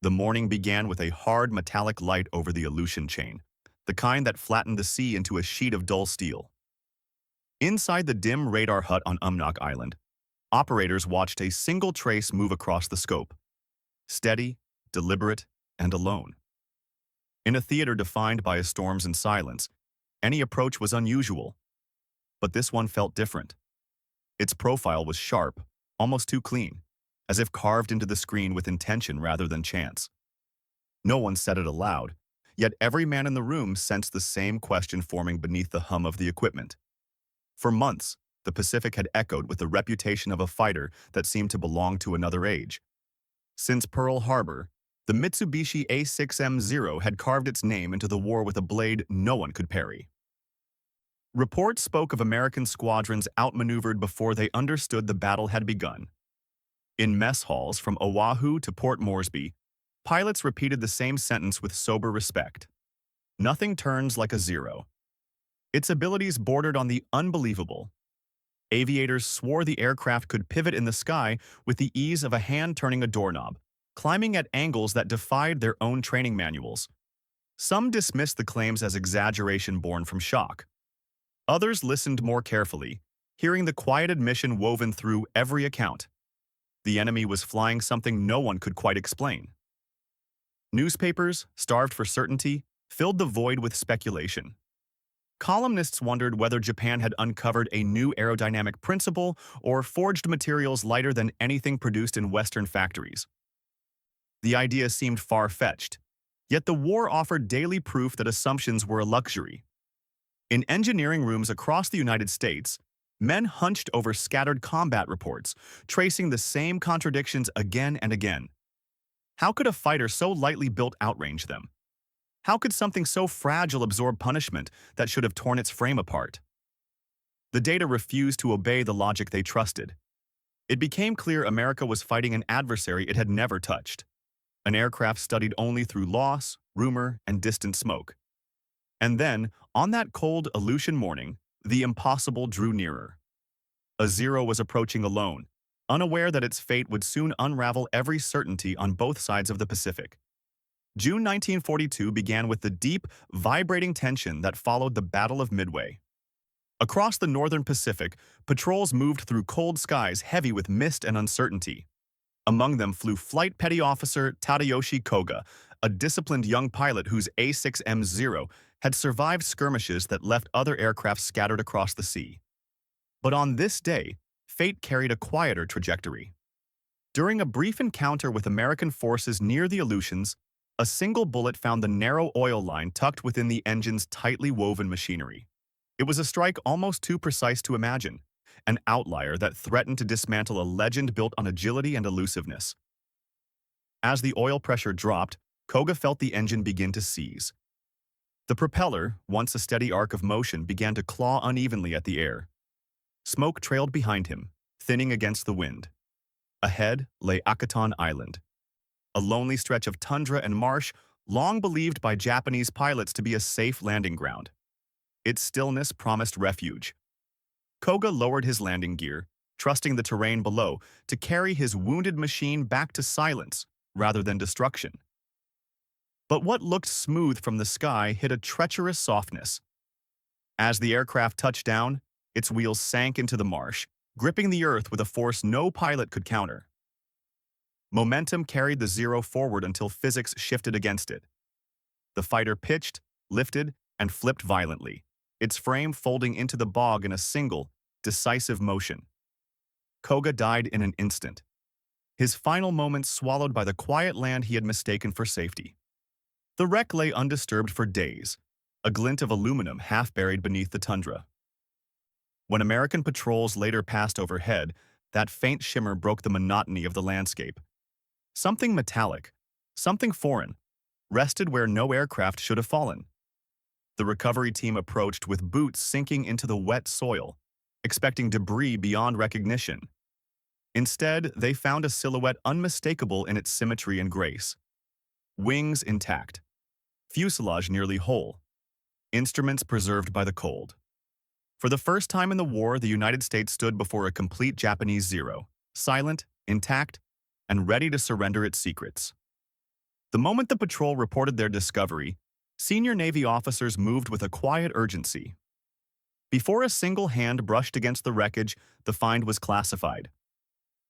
The morning began with a hard metallic light over the Aleutian chain, the kind that flattened the sea into a sheet of dull steel. Inside the dim radar hut on Umnak Island, operators watched a single trace move across the scope, steady, deliberate, and alone. In a theater defined by storms and silence, any approach was unusual, but this one felt different. Its profile was sharp, almost too clean, as if carved into the screen with intention rather than chance. No one said it aloud, yet every man in the room sensed the same question forming beneath the hum of the equipment. For months, the Pacific had echoed with the reputation of a fighter that seemed to belong to another age. Since Pearl Harbor, the Mitsubishi A6M0 had carved its name into the war with a blade no one could parry. Reports spoke of American squadrons outmaneuvered before they understood the battle had begun. In mess halls from Oahu to Port Moresby, pilots repeated the same sentence with sober respect. Nothing turns like a zero. Its abilities bordered on the unbelievable. Aviators swore the aircraft could pivot in the sky with the ease of a hand turning a doorknob, climbing at angles that defied their own training manuals. Some dismissed the claims as exaggeration born from shock. Others listened more carefully, hearing the quiet admission woven through every account. The enemy was flying something no one could quite explain. Newspapers, starved for certainty, filled the void with speculation. Columnists wondered whether Japan had uncovered a new aerodynamic principle or forged materials lighter than anything produced in Western factories. The idea seemed far-fetched, yet the war offered daily proof that assumptions were a luxury. In engineering rooms across the United States, men hunched over scattered combat reports, tracing the same contradictions again and again. How could a fighter so lightly built outrange them? How could something so fragile absorb punishment that should have torn its frame apart? The data refused to obey the logic they trusted. It became clear America was fighting an adversary it had never touched, an aircraft studied only through loss, rumor, and distant smoke. And then, on that cold Aleutian morning, the impossible drew nearer. A Zero was approaching alone, unaware that its fate would soon unravel every certainty on both sides of the Pacific. June 1942 began with the deep, vibrating tension that followed the Battle of Midway. Across the northern Pacific, patrols moved through cold skies heavy with mist and uncertainty. Among them flew Flight Petty Officer Tadayoshi Koga, a disciplined young pilot whose A6M0 had survived skirmishes that left other aircraft scattered across the sea. But on this day, fate carried a quieter trajectory. During a brief encounter with American forces near the Aleutians, a single bullet found the narrow oil line tucked within the engine's tightly woven machinery. It was a strike almost too precise to imagine, an outlier that threatened to dismantle a legend built on agility and elusiveness. As the oil pressure dropped, Koga felt the engine begin to seize. The propeller, once a steady arc of motion, began to claw unevenly at the air. Smoke trailed behind him, thinning against the wind. Ahead lay Akaton Island, a lonely stretch of tundra and marsh long believed by Japanese pilots to be a safe landing ground. Its stillness promised refuge. Koga lowered his landing gear, trusting the terrain below to carry his wounded machine back to silence rather than destruction. But what looked smooth from the sky hid a treacherous softness. As the aircraft touched down, its wheels sank into the marsh, gripping the earth with a force no pilot could counter. Momentum carried the Zero forward until physics shifted against it. The fighter pitched, lifted, and flipped violently, its frame folding into the bog in a single, decisive motion. Koga died in an instant, his final moments swallowed by the quiet land he had mistaken for safety. The wreck lay undisturbed for days, a glint of aluminum half buried beneath the tundra. When American patrols later passed overhead, that faint shimmer broke the monotony of the landscape. Something metallic, something foreign, rested where no aircraft should have fallen. The recovery team approached with boots sinking into the wet soil, expecting debris beyond recognition. Instead, they found a silhouette unmistakable in its symmetry and grace. Wings intact, fuselage nearly whole, instruments preserved by the cold. For the first time in the war, the United States stood before a complete Japanese Zero, silent, intact, and ready to surrender its secrets. The moment the patrol reported their discovery, senior Navy officers moved with a quiet urgency. Before a single hand brushed against the wreckage, the find was classified.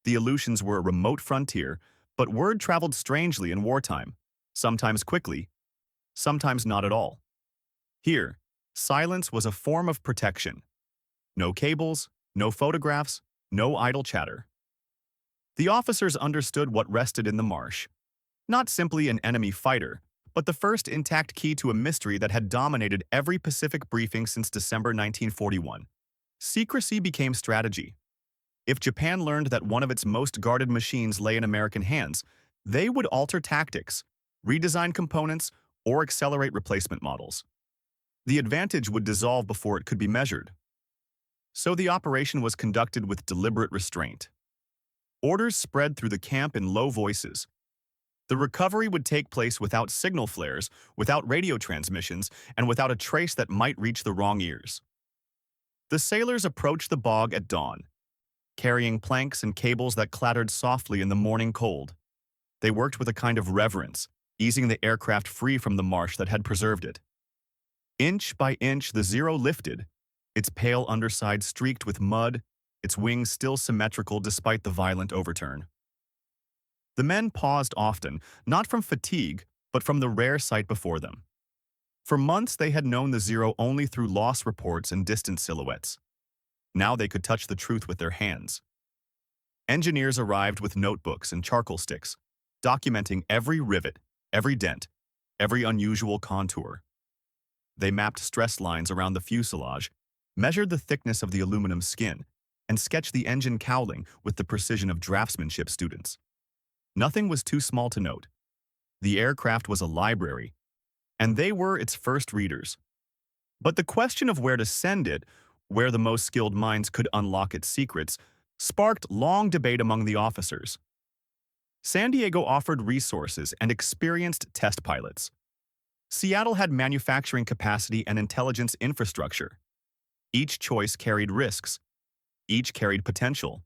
The Aleutians were a remote frontier, but word traveled strangely in wartime, sometimes quickly, sometimes not at all. Here, silence was a form of protection. No cables, no photographs, no idle chatter. The officers understood what rested in the marsh. Not simply an enemy fighter, but the first intact key to a mystery that had dominated every Pacific briefing since December 1941. Secrecy became strategy. If Japan learned that one of its most guarded machines lay in American hands, they would alter tactics, redesign components, or accelerate replacement models. The advantage would dissolve before it could be measured. So the operation was conducted with deliberate restraint. Orders spread through the camp in low voices. The recovery would take place without signal flares, without radio transmissions, and without a trace that might reach the wrong ears. The sailors approached the bog at dawn, carrying planks and cables that clattered softly in the morning cold. They worked with a kind of reverence, easing the aircraft free from the marsh that had preserved it. Inch by inch, the Zero lifted, its pale underside streaked with mud, its wings still symmetrical despite the violent overturn. The men paused often, not from fatigue, but from the rare sight before them. For months they had known the Zero only through loss reports and distant silhouettes. Now they could touch the truth with their hands. Engineers arrived with notebooks and charcoal sticks, documenting every rivet, every dent, every unusual contour. They mapped stress lines around the fuselage, measured the thickness of the aluminum skin, and sketched the engine cowling with the precision of draftsmanship students. Nothing was too small to note. The aircraft was a library, and they were its first readers. But the question of where to send it, where the most skilled minds could unlock its secrets, sparked long debate among the officers. San Diego offered resources and experienced test pilots. Seattle had manufacturing capacity and intelligence infrastructure. Each choice carried risks. Each carried potential.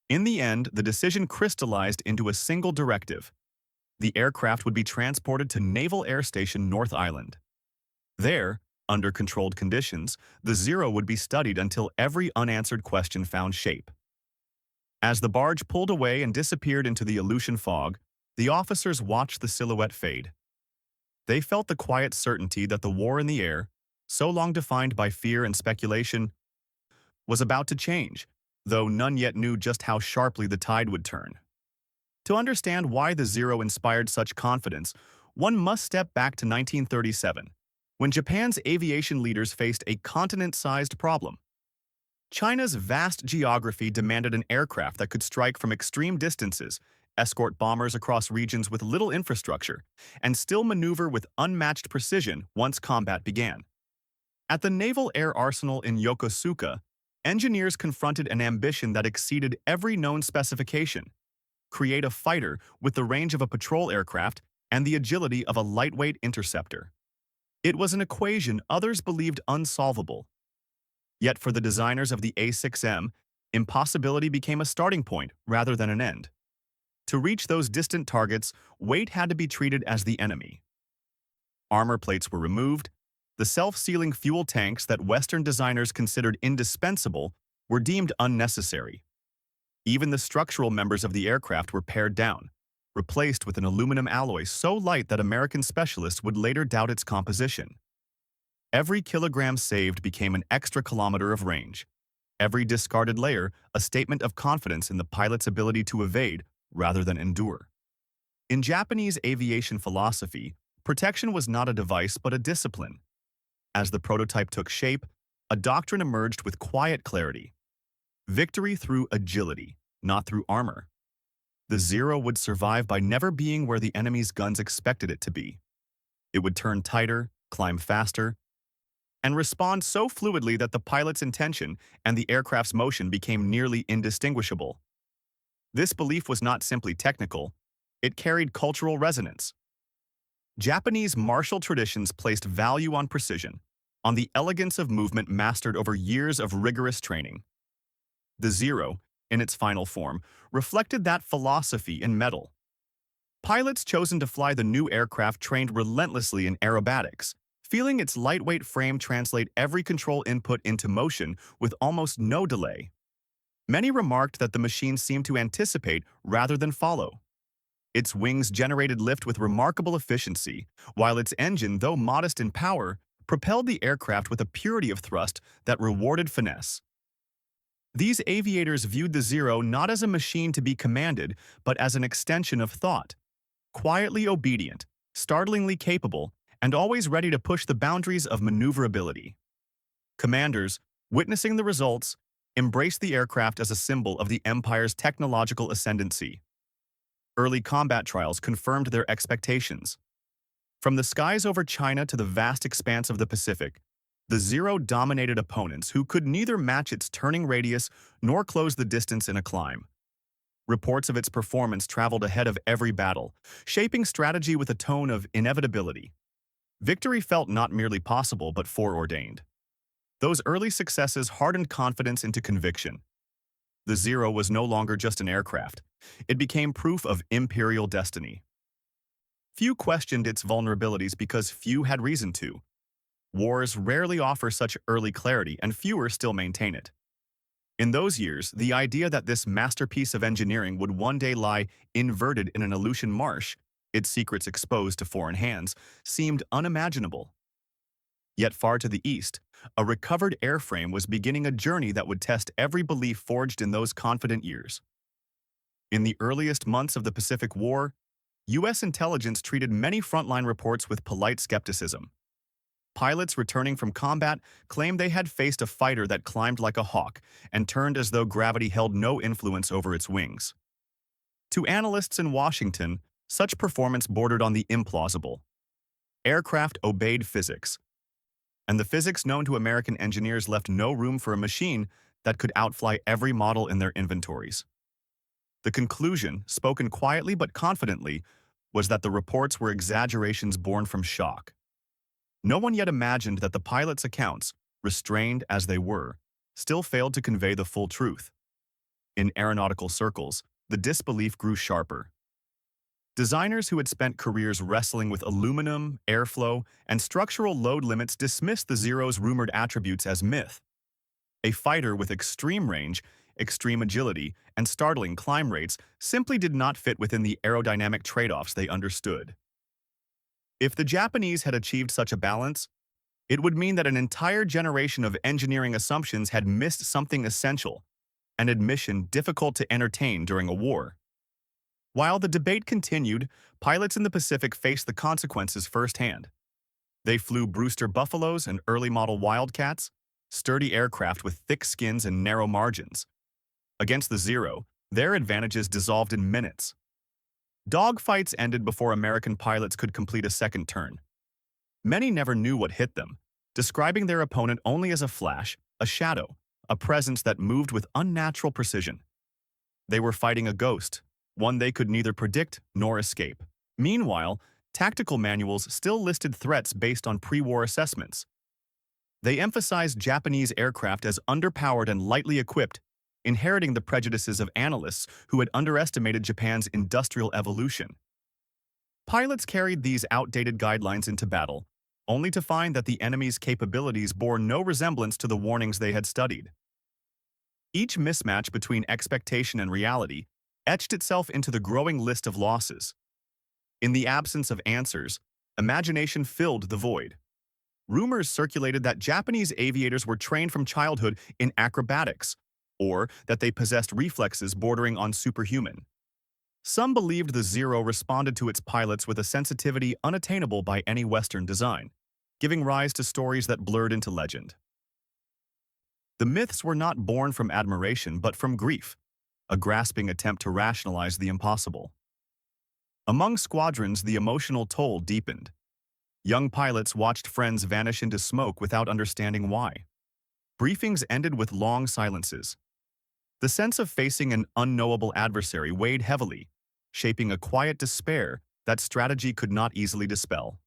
In the end, the decision crystallized into a single directive. The aircraft would be transported to Naval Air Station North Island. There, under controlled conditions, the Zero would be studied until every unanswered question found shape. As the barge pulled away and disappeared into the Aleutian fog, the officers watched the silhouette fade. They felt the quiet certainty that the war in the air, so long defined by fear and speculation, was about to change, though none yet knew just how sharply the tide would turn. To understand why the Zero inspired such confidence, one must step back to 1937, when Japan's aviation leaders faced a continent-sized problem. China's vast geography demanded an aircraft that could strike from extreme distances, escort bombers across regions with little infrastructure, and still maneuver with unmatched precision once combat began. At the Naval Air Arsenal in Yokosuka, engineers confronted an ambition that exceeded every known specification: create a fighter with the range of a patrol aircraft and the agility of a lightweight interceptor. It was an equation others believed unsolvable. Yet for the designers of the A6M, impossibility became a starting point rather than an end. To reach those distant targets, weight had to be treated as the enemy. Armor plates were removed. The self-sealing fuel tanks that Western designers considered indispensable were deemed unnecessary. Even the structural members of the aircraft were pared down, replaced with an aluminum alloy so light that American specialists would later doubt its composition. Every kilogram saved became an extra kilometer of range. Every discarded layer, a statement of confidence in the pilot's ability to evade rather than endure. In Japanese aviation philosophy, protection was not a device but a discipline. As the prototype took shape, a doctrine emerged with quiet clarity. Victory through agility, not through armor. The Zero would survive by never being where the enemy's guns expected it to be. It would turn tighter, climb faster, and respond so fluidly that the pilot's intention and the aircraft's motion became nearly indistinguishable. This belief was not simply technical, it carried cultural resonance. Japanese martial traditions placed value on precision, on the elegance of movement mastered over years of rigorous training. The Zero, in its final form, reflected that philosophy in metal. Pilots chosen to fly the new aircraft trained relentlessly in aerobatics, feeling its lightweight frame translate every control input into motion with almost no delay. Many remarked that the machine seemed to anticipate rather than follow. Its wings generated lift with remarkable efficiency, while its engine, though modest in power, propelled the aircraft with a purity of thrust that rewarded finesse. These aviators viewed the Zero not as a machine to be commanded, but as an extension of thought. Quietly obedient, startlingly capable, and always ready to push the boundaries of maneuverability. Commanders, witnessing the results, embraced the aircraft as a symbol of the Empire's technological ascendancy. Early combat trials confirmed their expectations. From the skies over China to the vast expanse of the Pacific, the Zero dominated opponents who could neither match its turning radius nor close the distance in a climb. Reports of its performance traveled ahead of every battle, shaping strategy with a tone of inevitability. Victory felt not merely possible but foreordained. Those early successes hardened confidence into conviction. The Zero was no longer just an aircraft. It became proof of imperial destiny. Few questioned its vulnerabilities because few had reason to. Wars rarely offer such early clarity, and fewer still maintain it. In those years, the idea that this masterpiece of engineering would one day lie inverted in an Aleutian marsh, its secrets exposed to foreign hands, seemed unimaginable. Yet far to the east, a recovered airframe was beginning a journey that would test every belief forged in those confident years. In the earliest months of the Pacific War, U.S. intelligence treated many frontline reports with polite skepticism. Pilots returning from combat claimed they had faced a fighter that climbed like a hawk and turned as though gravity held no influence over its wings. To analysts in Washington, such performance bordered on the implausible. Aircraft obeyed physics, and the physics known to American engineers left no room for a machine that could outfly every model in their inventories. The conclusion, spoken quietly but confidently, was that the reports were exaggerations born from shock. No one yet imagined that the pilots' accounts, restrained as they were, still failed to convey the full truth. In aeronautical circles, the disbelief grew sharper. Designers who had spent careers wrestling with aluminum, airflow, and structural load limits dismissed the Zero's rumored attributes as myth. A fighter with extreme range, extreme agility, and startling climb rates simply did not fit within the aerodynamic trade-offs they understood. If the Japanese had achieved such a balance, it would mean that an entire generation of engineering assumptions had missed something essential, an admission difficult to entertain during a war. While the debate continued, pilots in the Pacific faced the consequences firsthand. They flew Brewster Buffaloes and early-model Wildcats, sturdy aircraft with thick skins and narrow margins. Against the Zero, their advantages dissolved in minutes. Dogfights ended before American pilots could complete a second turn. Many never knew what hit them, describing their opponent only as a flash, a shadow, a presence that moved with unnatural precision. They were fighting a ghost, one they could neither predict nor escape. Meanwhile, tactical manuals still listed threats based on pre-war assessments. They emphasized Japanese aircraft as underpowered and lightly equipped, inheriting the prejudices of analysts who had underestimated Japan's industrial evolution. Pilots carried these outdated guidelines into battle, only to find that the enemy's capabilities bore no resemblance to the warnings they had studied. Each mismatch between expectation and reality etched itself into the growing list of losses. In the absence of answers, imagination filled the void. Rumors circulated that Japanese aviators were trained from childhood in acrobatics, or that they possessed reflexes bordering on superhuman. Some believed the Zero responded to its pilots with a sensitivity unattainable by any Western design, giving rise to stories that blurred into legend. The myths were not born from admiration but from grief, a grasping attempt to rationalize the impossible. Among squadrons, the emotional toll deepened. Young pilots watched friends vanish into smoke without understanding why. Briefings ended with long silences. The sense of facing an unknowable adversary weighed heavily, shaping a quiet despair that strategy could not easily dispel.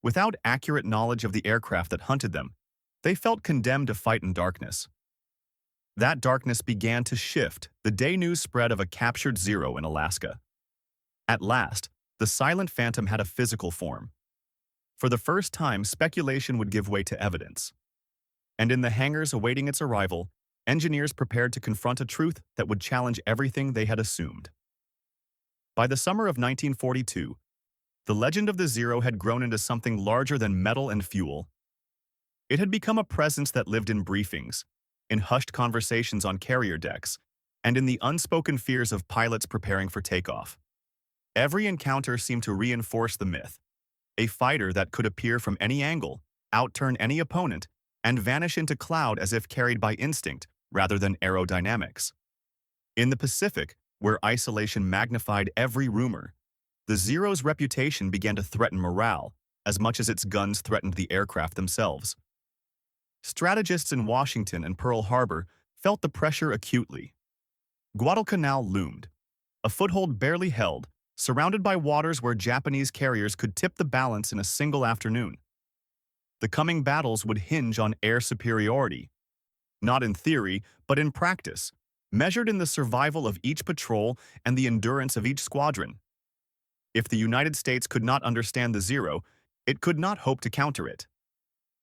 Without accurate knowledge of the aircraft that hunted them, they felt condemned to fight in darkness. That darkness began to shift the day news spread of a captured Zero in Alaska. At last, the silent phantom had a physical form. For the first time, speculation would give way to evidence. And in the hangars awaiting its arrival, engineers prepared to confront a truth that would challenge everything they had assumed. By the summer of 1942, the legend of the Zero had grown into something larger than metal and fuel. It had become a presence that lived in briefings, in hushed conversations on carrier decks, and in the unspoken fears of pilots preparing for takeoff. Every encounter seemed to reinforce the myth. A fighter that could appear from any angle, outturn any opponent, and vanish into cloud as if carried by instinct rather than aerodynamics. In the Pacific, where isolation magnified every rumor, the Zero's reputation began to threaten morale as much as its guns threatened the aircraft themselves. Strategists in Washington and Pearl Harbor felt the pressure acutely. Guadalcanal loomed, a foothold barely held, surrounded by waters where Japanese carriers could tip the balance in a single afternoon. The coming battles would hinge on air superiority, not in theory, but in practice, measured in the survival of each patrol and the endurance of each squadron. If the United States could not understand the Zero, it could not hope to counter it.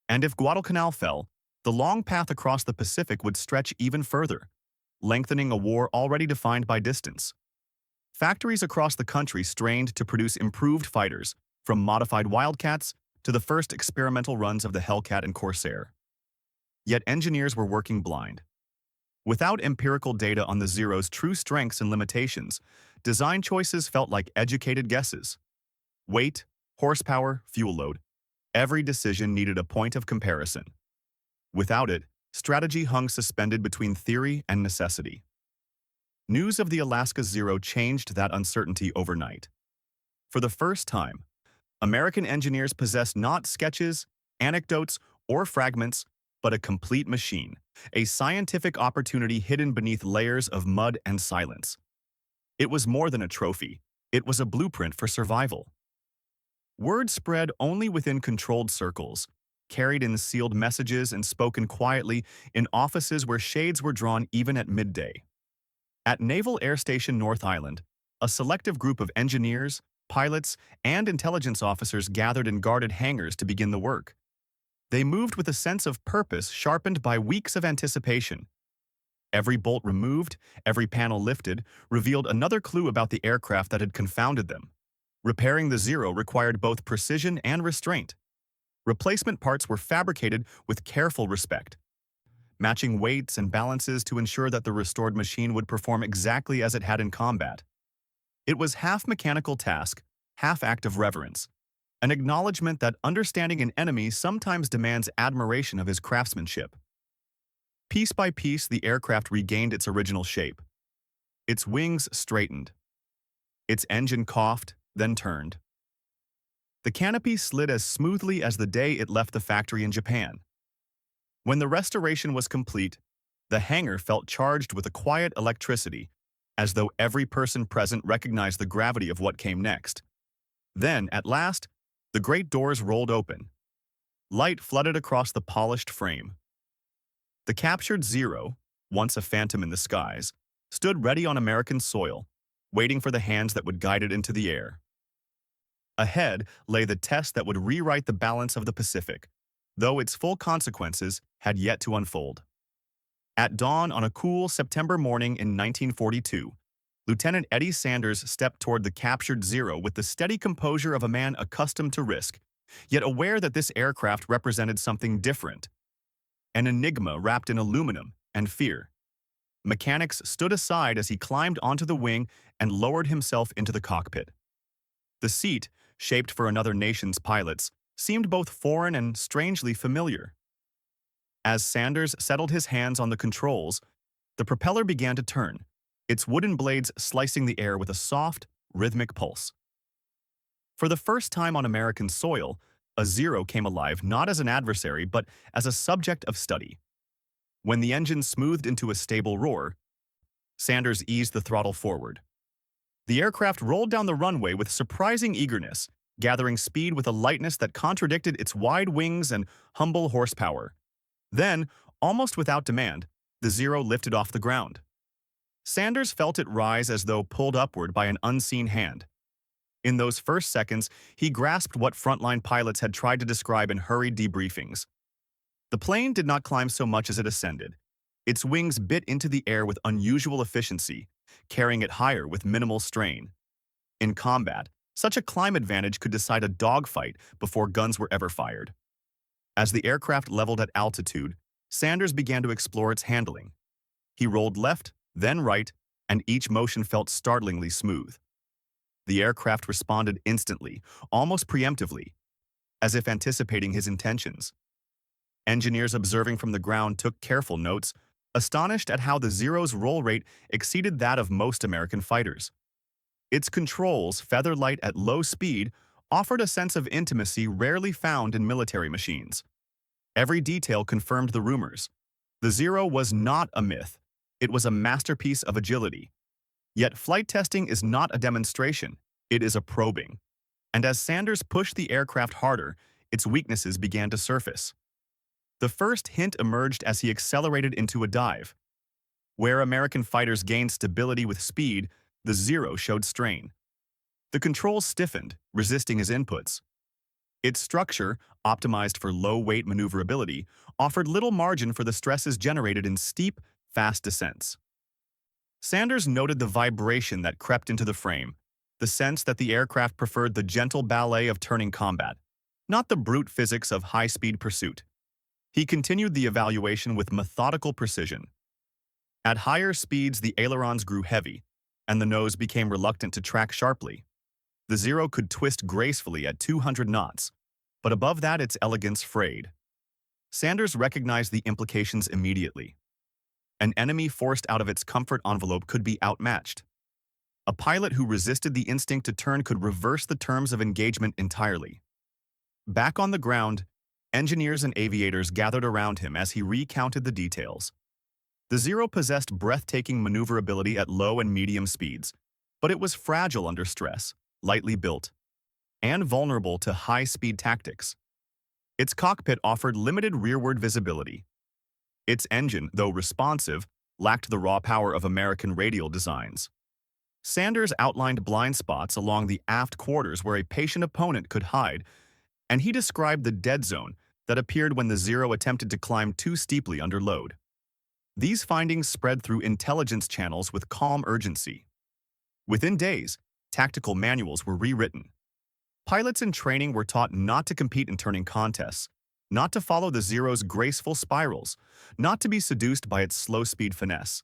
And if Guadalcanal fell, the long path across the Pacific would stretch even further, lengthening a war already defined by distance. Factories across the country strained to produce improved fighters, from modified Wildcats to the first experimental runs of the Hellcat and Corsair. Yet engineers were working blind. Without empirical data on the Zero's true strengths and limitations, design choices felt like educated guesses. Weight, horsepower, fuel load. Every decision needed a point of comparison. Without it, strategy hung suspended between theory and necessity. News of the Alaska Zero changed that uncertainty overnight. For the first time, American engineers possessed not sketches, anecdotes, or fragments, but a complete machine, a scientific opportunity hidden beneath layers of mud and silence. It was more than a trophy. It was a blueprint for survival. Word spread only within controlled circles, carried in sealed messages and spoken quietly in offices where shades were drawn even at midday. At Naval Air Station North Island, a selective group of engineers, pilots, and intelligence officers gathered in guarded hangars to begin the work. They moved with a sense of purpose sharpened by weeks of anticipation. Every bolt removed, every panel lifted, revealed another clue about the aircraft that had confounded them. Repairing the Zero required both precision and restraint. Replacement parts were fabricated with careful respect, matching weights and balances to ensure that the restored machine would perform exactly as it had in combat. It was half mechanical task, half act of reverence, an acknowledgement that understanding an enemy sometimes demands admiration of his craftsmanship. Piece by piece, the aircraft regained its original shape. Its wings straightened. Its engine coughed, then turned. The canopy slid as smoothly as the day it left the factory in Japan. When the restoration was complete, the hangar felt charged with a quiet electricity, as though every person present recognized the gravity of what came next. Then, at last, the great doors rolled open. Light flooded across the polished frame. The captured Zero, once a phantom in the skies, stood ready on American soil, waiting for the hands that would guide it into the air. Ahead lay the test that would rewrite the balance of the Pacific, though its full consequences had yet to unfold. At dawn on a cool September morning in 1942, Lieutenant Eddie Sanders stepped toward the captured Zero with the steady composure of a man accustomed to risk, yet aware that this aircraft represented something different, an enigma wrapped in aluminum and fear. Mechanics stood aside as he climbed onto the wing and lowered himself into the cockpit. The seat, shaped for another nation's pilots, seemed both foreign and strangely familiar. As Sanders settled his hands on the controls, the propeller began to turn, its wooden blades slicing the air with a soft, rhythmic pulse. For the first time on American soil, a Zero came alive not as an adversary but as a subject of study. When the engine smoothed into a stable roar, Sanders eased the throttle forward. The aircraft rolled down the runway with surprising eagerness, gathering speed with a lightness that contradicted its wide wings and humble horsepower. Then, almost without demand, the Zero lifted off the ground. Sanders felt it rise as though pulled upward by an unseen hand, In those first seconds, he grasped what frontline pilots had tried to describe in hurried debriefings. The plane did not climb so much as it ascended. Its wings bit into the air with unusual efficiency, carrying it higher with minimal strain. In combat, such a climb advantage could decide a dogfight before guns were ever fired. As the aircraft leveled at altitude, Sanders began to explore its handling. He rolled left, then right, and each motion felt startlingly smooth. The aircraft responded instantly, almost preemptively, as if anticipating his intentions. Engineers observing from the ground took careful notes, astonished at how the Zero's roll rate exceeded that of most American fighters. Its controls, feather light at low speed, offered a sense of intimacy rarely found in military machines. Every detail confirmed the rumors. The Zero was not a myth. It was a masterpiece of agility. Yet flight testing is not a demonstration, it is a probing. And as Sanders pushed the aircraft harder, its weaknesses began to surface. The first hint emerged as he accelerated into a dive. Where American fighters gained stability with speed, the Zero showed strain. The controls stiffened, resisting his inputs. Its structure, optimized for low-weight maneuverability, offered little margin for the stresses generated in steep, fast descents. Sanders noted the vibration that crept into the frame, the sense that the aircraft preferred the gentle ballet of turning combat, not the brute physics of high-speed pursuit. He continued the evaluation with methodical precision. At higher speeds, the ailerons grew heavy, and the nose became reluctant to track sharply. The Zero could twist gracefully at 200 knots, but above that its elegance frayed. Sanders recognized the implications immediately. An enemy forced out of its comfort envelope could be outmatched. A pilot who resisted the instinct to turn could reverse the terms of engagement entirely. Back on the ground, engineers and aviators gathered around him as he recounted the details. The Zero possessed breathtaking maneuverability at low and medium speeds, but it was fragile under stress, lightly built, and vulnerable to high-speed tactics. Its cockpit offered limited rearward visibility. Its engine, though responsive, lacked the raw power of American radial designs. Sanders outlined blind spots along the aft quarters where a patient opponent could hide, and he described the dead zone that appeared when the Zero attempted to climb too steeply under load. These findings spread through intelligence channels with calm urgency. Within days, tactical manuals were rewritten. Pilots in training were taught not to compete in turning contests, not to follow the Zero's graceful spirals, not to be seduced by its slow-speed finesse.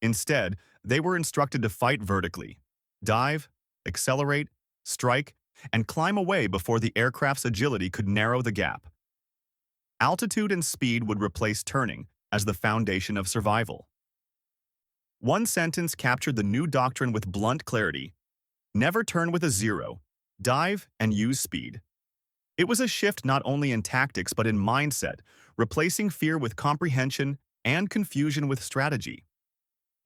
Instead, they were instructed to fight vertically, dive, accelerate, strike, and climb away before the aircraft's agility could narrow the gap. Altitude and speed would replace turning as the foundation of survival. One sentence captured the new doctrine with blunt clarity: never turn with a Zero, dive and use speed. It was a shift not only in tactics but in mindset, replacing fear with comprehension and confusion with strategy.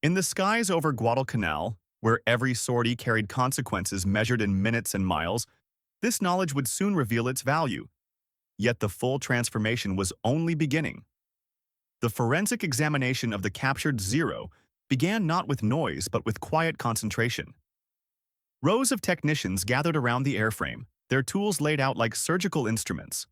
In the skies over Guadalcanal, where every sortie carried consequences measured in minutes and miles, this knowledge would soon reveal its value. Yet the full transformation was only beginning. The forensic examination of the captured Zero began not with noise but with quiet concentration. Rows of technicians gathered around the airframe, their tools laid out like surgical instruments.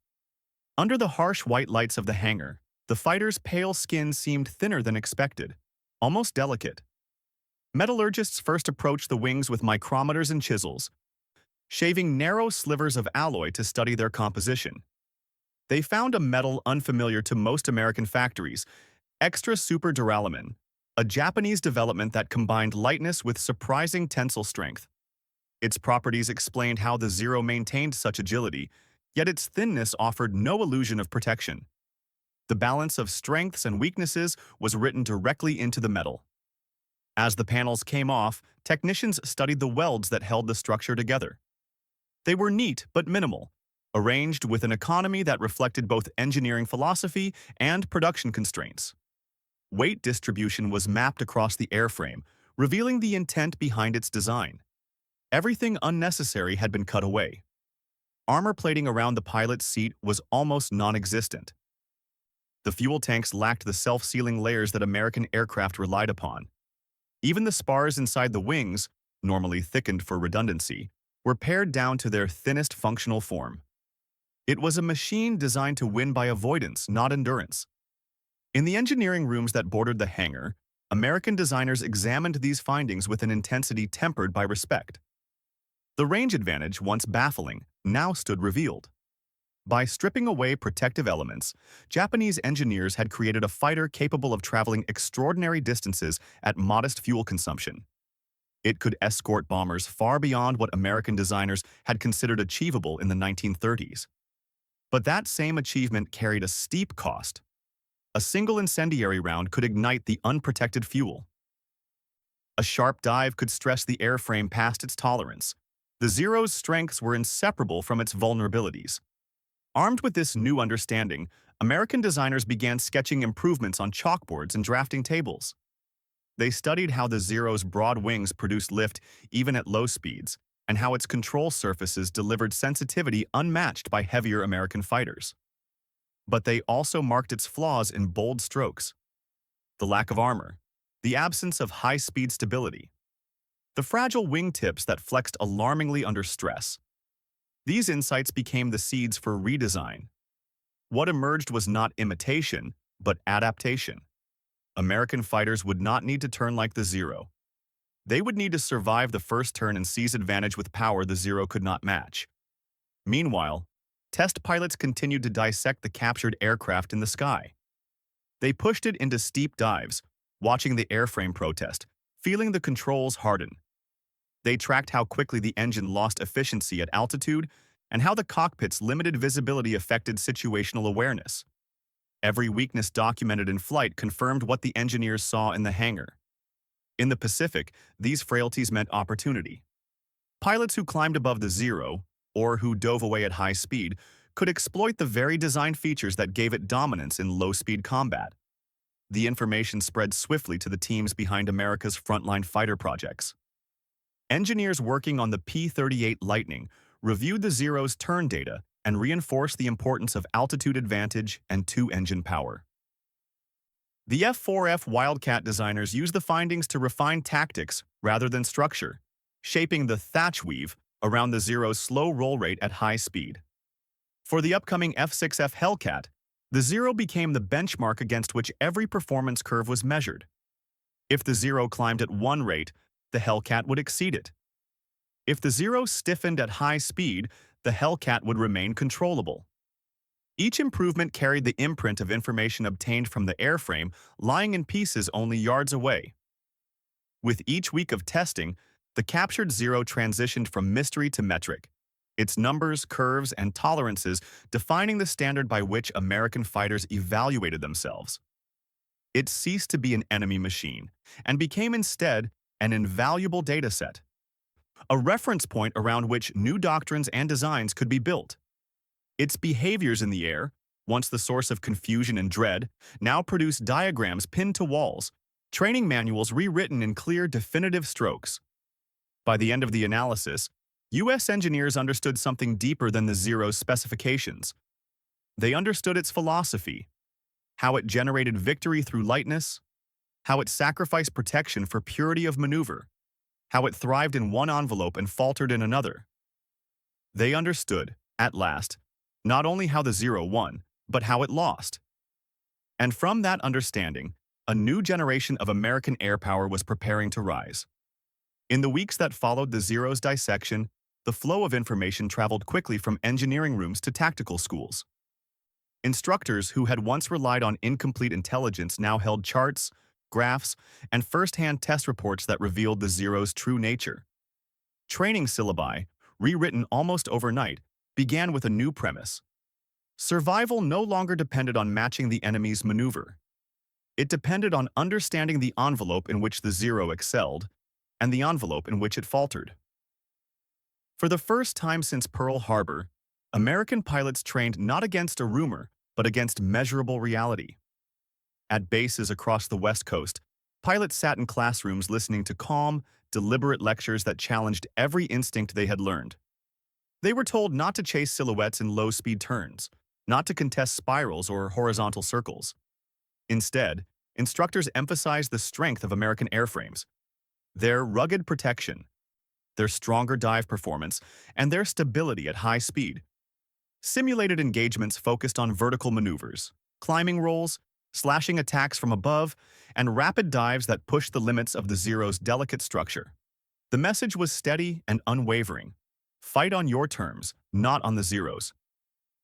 Under the harsh white lights of the hangar, the fighter's pale skin seemed thinner than expected, almost delicate. Metallurgists first approached the wings with micrometers and chisels, shaving narrow slivers of alloy to study their composition. They found a metal unfamiliar to most American factories, extra super duralumin, a Japanese development that combined lightness with surprising tensile strength. Its properties explained how the Zero maintained such agility, yet its thinness offered no illusion of protection. The balance of strengths and weaknesses was written directly into the metal. As the panels came off, technicians studied the welds that held the structure together. They were neat but minimal, arranged with an economy that reflected both engineering philosophy and production constraints. Weight distribution was mapped across the airframe, revealing the intent behind its design. Everything unnecessary had been cut away. Armor plating around the pilot's seat was almost non-existent. The fuel tanks lacked the self-sealing layers that American aircraft relied upon. Even the spars inside the wings, normally thickened for redundancy, were pared down to their thinnest functional form. It was a machine designed to win by avoidance, not endurance. In the engineering rooms that bordered the hangar, American designers examined these findings with an intensity tempered by respect. The range advantage, once baffling, now stood revealed. By stripping away protective elements, Japanese engineers had created a fighter capable of traveling extraordinary distances at modest fuel consumption. It could escort bombers far beyond what American designers had considered achievable in the 1930s. But that same achievement carried a steep cost. A single incendiary round could ignite the unprotected fuel. A sharp dive could stress the airframe past its tolerance. The Zero's strengths were inseparable from its vulnerabilities. Armed with this new understanding, American designers began sketching improvements on chalkboards and drafting tables. They studied how the Zero's broad wings produced lift even at low speeds, and how its control surfaces delivered sensitivity unmatched by heavier American fighters. But they also marked its flaws in bold strokes. The lack of armor, the absence of high-speed stability, the fragile wingtips that flexed alarmingly under stress. These insights became the seeds for redesign. What emerged was not imitation, but adaptation. American fighters would not need to turn like the Zero. They would need to survive the first turn and seize advantage with power the Zero could not match. Meanwhile, test pilots continued to dissect the captured aircraft in the sky. They pushed it into steep dives, watching the airframe protest, feeling the controls harden. They tracked how quickly the engine lost efficiency at altitude and how the cockpit's limited visibility affected situational awareness. Every weakness documented in flight confirmed what the engineers saw in the hangar. In the Pacific, these frailties meant opportunity. Pilots who climbed above the Zero, or who dove away at high speed, could exploit the very design features that gave it dominance in low-speed combat. The information spread swiftly to the teams behind America's frontline fighter projects. Engineers working on the P-38 Lightning reviewed the Zero's turn data and reinforced the importance of altitude advantage and two-engine power. The F-4F Wildcat designers used the findings to refine tactics rather than structure, shaping the thatch weave around the Zero's slow roll rate at high speed. For the upcoming F-6F Hellcat, the Zero became the benchmark against which every performance curve was measured. If the Zero climbed at one rate, the Hellcat would exceed it. If the Zero stiffened at high speed, the Hellcat would remain controllable. Each improvement carried the imprint of information obtained from the airframe lying in pieces only yards away. With each week of testing, the captured Zero transitioned from mystery to metric, its numbers, curves, and tolerances defining the standard by which American fighters evaluated themselves. It ceased to be an enemy machine and became instead an invaluable data set, a reference point around which new doctrines and designs could be built. Its behaviors in the air, once the source of confusion and dread, now produced diagrams pinned to walls, training manuals rewritten in clear, definitive strokes. By the end of the analysis, U.S. engineers understood something deeper than the Zero's specifications. They understood its philosophy, how it generated victory through lightness, how it sacrificed protection for purity of maneuver, how it thrived in one envelope and faltered in another. They understood, at last, not only how the Zero won, but how it lost. And from that understanding, a new generation of American air power was preparing to rise. In the weeks that followed the Zero's dissection, the flow of information traveled quickly from engineering rooms to tactical schools. Instructors who had once relied on incomplete intelligence now held charts, graphs, and first-hand test reports that revealed the Zero's true nature. Training syllabi, rewritten almost overnight, began with a new premise. Survival no longer depended on matching the enemy's maneuver. It depended on understanding the envelope in which the Zero excelled and the envelope in which it faltered. For the first time since Pearl Harbor, American pilots trained not against a rumor, but against measurable reality. At bases across the West Coast, pilots sat in classrooms listening to calm, deliberate lectures that challenged every instinct they had learned. They were told not to chase silhouettes in low-speed turns, not to contest spirals or horizontal circles. Instead, instructors emphasized the strength of American airframes, their rugged protection, their stronger dive performance, and their stability at high speed. Simulated engagements focused on vertical maneuvers, climbing rolls, slashing attacks from above, and rapid dives that pushed the limits of the Zero's delicate structure. The message was steady and unwavering. Fight on your terms, not on the Zero's.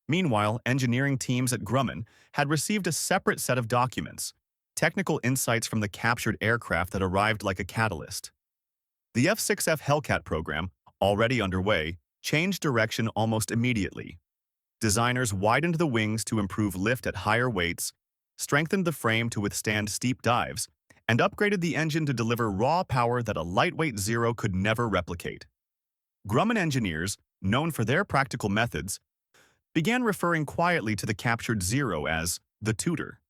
Meanwhile, engineering teams at Grumman had received a separate set of documents, technical insights from the captured aircraft that arrived like a catalyst. The F-6F Hellcat program, already underway, changed direction almost immediately. Designers widened the wings to improve lift at higher weights, strengthened the frame to withstand steep dives, and upgraded the engine to deliver raw power that a lightweight Zero could never replicate. Grumman engineers, known for their practical methods, began referring quietly to the captured Zero as the tutor.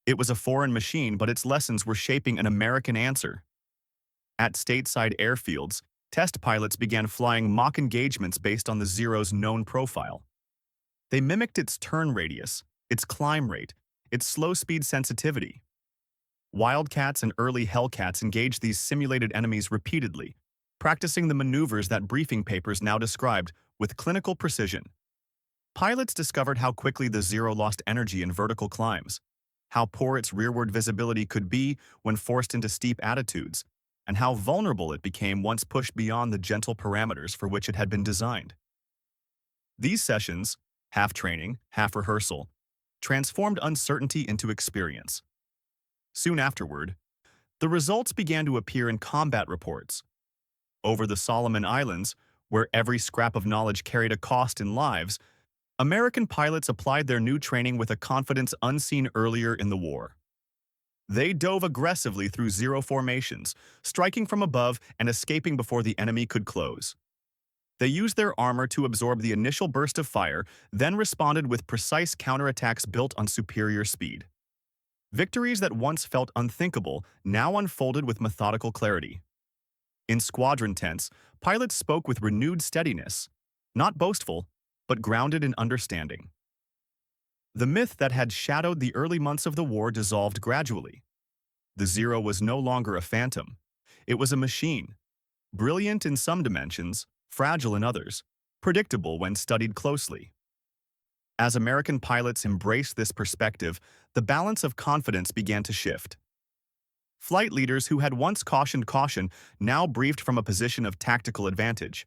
It was a foreign machine, but its lessons were shaping an American answer. At stateside airfields, test pilots began flying mock engagements based on the Zero's known profile. They mimicked its turn radius, its climb rate, its slow-speed sensitivity. Wildcats and early Hellcats engaged these simulated enemies repeatedly, practicing the maneuvers that briefing papers now described with clinical precision. Pilots discovered how quickly the Zero lost energy in vertical climbs, how poor its rearward visibility could be when forced into steep attitudes, and how vulnerable it became once pushed beyond the gentle parameters for which it had been designed. These sessions, half training, half rehearsal, transformed uncertainty into experience. Soon afterward, the results began to appear in combat reports. Over the Solomon Islands, where every scrap of knowledge carried a cost in lives, American pilots applied their new training with a confidence unseen earlier in the war. They dove aggressively through Zero formations, striking from above and escaping before the enemy could close. They used their armor to absorb the initial burst of fire, then responded with precise counterattacks built on superior speed. Victories that once felt unthinkable now unfolded with methodical clarity. In squadron tents, pilots spoke with renewed steadiness, not boastful, but grounded in understanding. The myth that had shadowed the early months of the war dissolved gradually. The Zero was no longer a phantom. It was a machine, brilliant in some dimensions, fragile in others, predictable when studied closely. As American pilots embraced this perspective, the balance of confidence began to shift. Flight leaders who had once cautioned caution now briefed from a position of tactical advantage.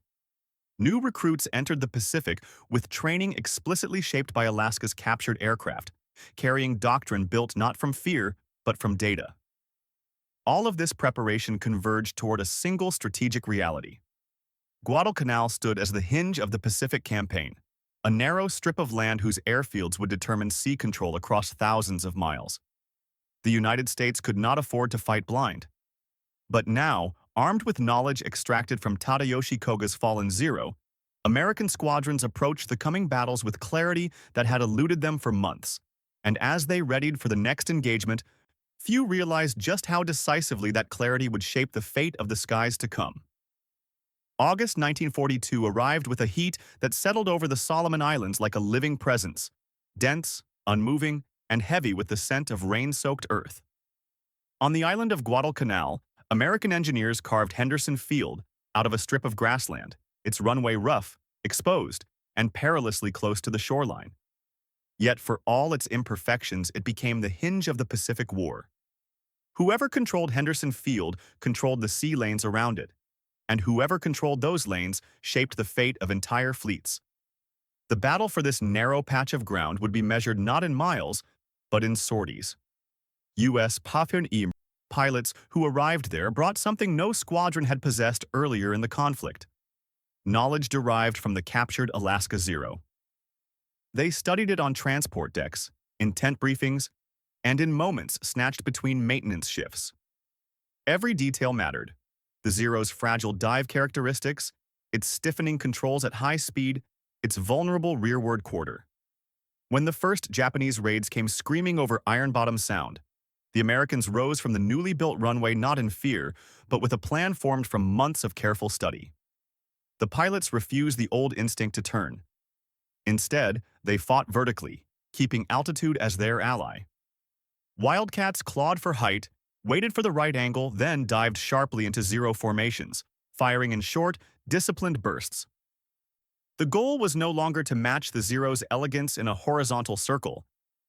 New recruits entered the Pacific with training explicitly shaped by Alaska's captured aircraft, carrying doctrine built not from fear, but from data. All of this preparation converged toward a single strategic reality. Guadalcanal stood as the hinge of the Pacific campaign, a narrow strip of land whose airfields would determine sea control across thousands of miles. The United States could not afford to fight blind. But now, armed with knowledge extracted from Tadayoshi Koga's fallen Zero, American squadrons approached the coming battles with clarity that had eluded them for months, and as they readied for the next engagement, few realized just how decisively that clarity would shape the fate of the skies to come. August 1942 arrived with a heat that settled over the Solomon Islands like a living presence, dense, unmoving, and heavy with the scent of rain-soaked earth. On the island of Guadalcanal, American engineers carved Henderson Field out of a strip of grassland, its runway rough, exposed, and perilously close to the shoreline. Yet for all its imperfections, it became the hinge of the Pacific War. Whoever controlled Henderson Field controlled the sea lanes around it, and whoever controlled those lanes shaped the fate of entire fleets. The battle for this narrow patch of ground would be measured not in miles, but in sorties. U.S. Paphian-E pilots who arrived there brought something no squadron had possessed earlier in the conflict: knowledge derived from the captured Alaska Zero. They studied it on transport decks, in tent briefings, and in moments snatched between maintenance shifts. Every detail mattered: the Zero's fragile dive characteristics, its stiffening controls at high speed, its vulnerable rearward quarter. When the first Japanese raids came screaming over Iron Bottom Sound, the Americans rose from the newly built runway not in fear, but with a plan formed from months of careful study. The pilots refused the old instinct to turn. Instead, they fought vertically, keeping altitude as their ally. Wildcats clawed for height, waited for the right angle, then dived sharply into Zero formations, firing in short, disciplined bursts. The goal was no longer to match the Zero's elegance in a horizontal circle.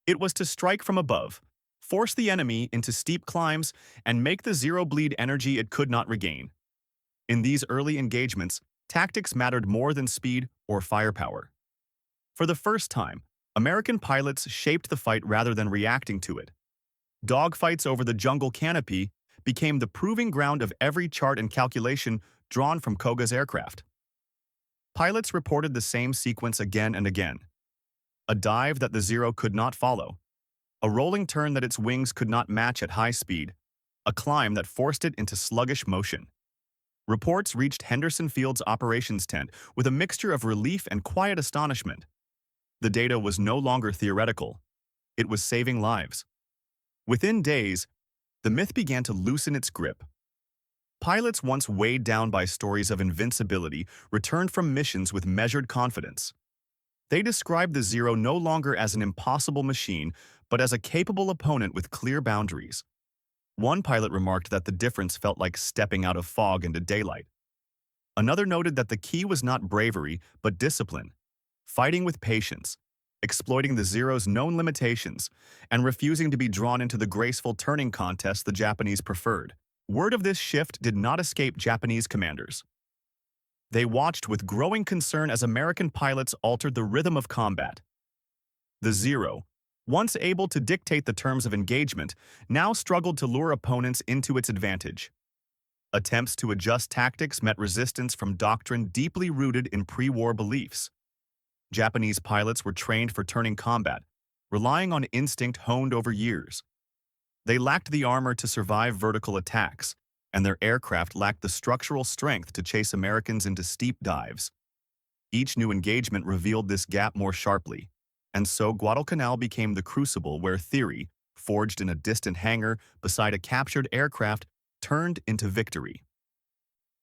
It was to strike from above, force the enemy into steep climbs, and make the Zero bleed energy it could not regain. In these early engagements, tactics mattered more than speed or firepower. For the first time, American pilots shaped the fight rather than reacting to it. Dogfights over the jungle canopy became the proving ground of every chart and calculation drawn from Koga's aircraft. Pilots reported the same sequence again and again. A dive that the Zero could not follow, a rolling turn that its wings could not match at high speed, a climb that forced it into sluggish motion. Reports reached Henderson Field's operations tent with a mixture of relief and quiet astonishment. The data was no longer theoretical. It was saving lives. Within days, the myth began to loosen its grip. Pilots once weighed down by stories of invincibility returned from missions with measured confidence. They described the Zero no longer as an impossible machine, but as a capable opponent with clear boundaries. One pilot remarked that the difference felt like stepping out of fog into daylight. Another noted that the key was not bravery, but discipline, fighting with patience, exploiting the Zero's known limitations, and refusing to be drawn into the graceful turning contest the Japanese preferred. Word of this shift did not escape Japanese commanders. They watched with growing concern as American pilots altered the rhythm of combat. The Zero, once able to dictate the terms of engagement, now struggled to lure opponents into its advantage. Attempts to adjust tactics met resistance from doctrine deeply rooted in pre-war beliefs. Japanese pilots were trained for turning combat, relying on instinct honed over years. They lacked the armor to survive vertical attacks, and their aircraft lacked the structural strength to chase Americans into steep dives. Each new engagement revealed this gap more sharply, and so Guadalcanal became the crucible where theory, forged in a distant hangar beside a captured aircraft, turned into victory.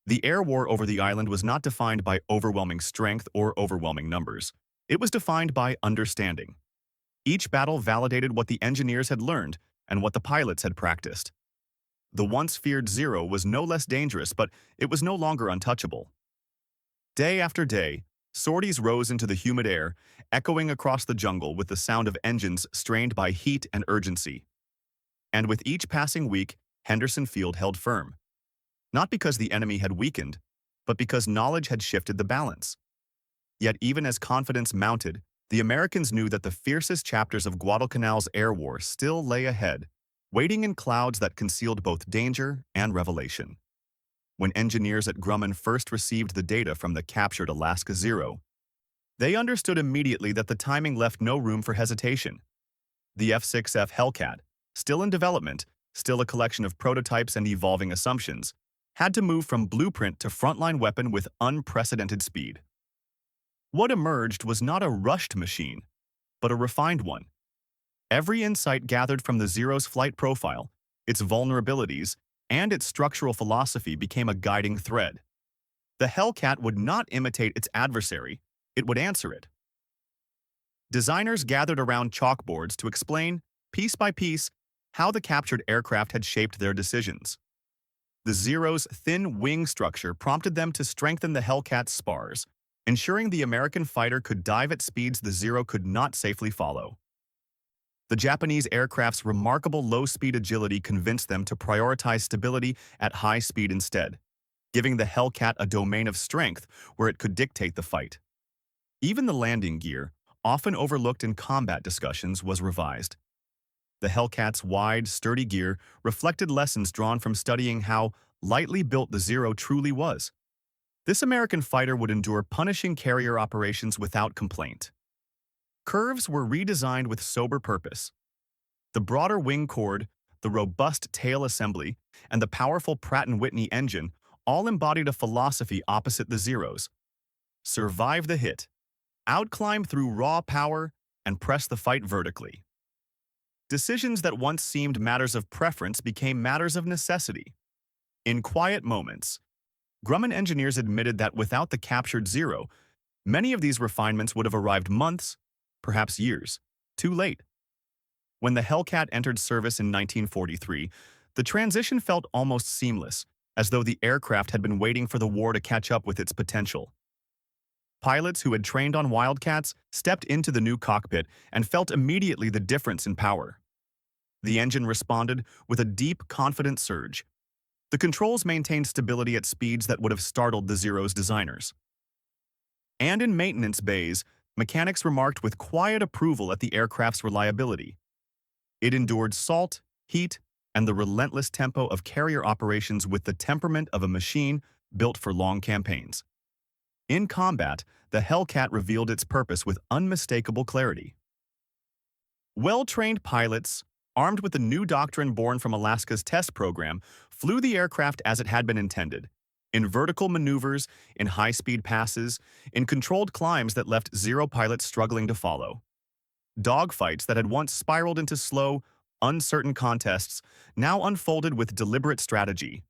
The air war over the island was not defined by overwhelming strength or overwhelming numbers. It was defined by understanding. Each battle validated what the engineers had learned and what the pilots had practiced. The once feared Zero was no less dangerous, but it was no longer untouchable. Day after day, sorties rose into the humid air, echoing across the jungle with the sound of engines strained by heat and urgency. And with each passing week, Henderson Field held firm. Not because the enemy had weakened, but because knowledge had shifted the balance. Yet even as confidence mounted, the Americans knew that the fiercest chapters of Guadalcanal's air war still lay ahead, waiting in clouds that concealed both danger and revelation. When engineers at Grumman first received the data from the captured Alaska Zero, they understood immediately that the timing left no room for hesitation. The F-6F Hellcat, still in development, still a collection of prototypes and evolving assumptions, had to move from blueprint to frontline weapon with unprecedented speed. What emerged was not a rushed machine, but a refined one. Every insight gathered from the Zero's flight profile, its vulnerabilities, and its structural philosophy became a guiding thread. The Hellcat would not imitate its adversary, it would answer it. Designers gathered around chalkboards to explain, piece by piece, how the captured aircraft had shaped their decisions. The Zero's thin wing structure prompted them to strengthen the Hellcat's spars, ensuring the American fighter could dive at speeds the Zero could not safely follow. The Japanese aircraft's remarkable low-speed agility convinced them to prioritize stability at high speed instead, giving the Hellcat a domain of strength where it could dictate the fight. Even the landing gear, often overlooked in combat discussions, was revised. The Hellcat's wide, sturdy gear reflected lessons drawn from studying how lightly built the Zero truly was. This American fighter would endure punishing carrier operations without complaint. Curves were redesigned with sober purpose. The broader wing chord, the robust tail assembly, and the powerful Pratt & Whitney engine all embodied a philosophy opposite the Zero's. Survive the hit, outclimb through raw power, and press the fight vertically. Decisions that once seemed matters of preference became matters of necessity. In quiet moments, Grumman engineers admitted that without the captured Zero, many of these refinements would have arrived months, perhaps years, too late. When the Hellcat entered service in 1943, the transition felt almost seamless, as though the aircraft had been waiting for the war to catch up with its potential. Pilots who had trained on Wildcats stepped into the new cockpit and felt immediately the difference in power. The engine responded with a deep, confident surge. The controls maintained stability at speeds that would have startled the Zero's designers. And in maintenance bays, mechanics remarked with quiet approval at the aircraft's reliability. It endured salt, heat, and the relentless tempo of carrier operations with the temperament of a machine built for long campaigns. In combat, the Hellcat revealed its purpose with unmistakable clarity. Well-trained pilots, armed with the new doctrine born from Alaska's test program, flew the aircraft as it had been intended, in vertical maneuvers, in high-speed passes, in controlled climbs that left Zero pilots struggling to follow. Dogfights that had once spiraled into slow, uncertain contests now unfolded with deliberate strategy.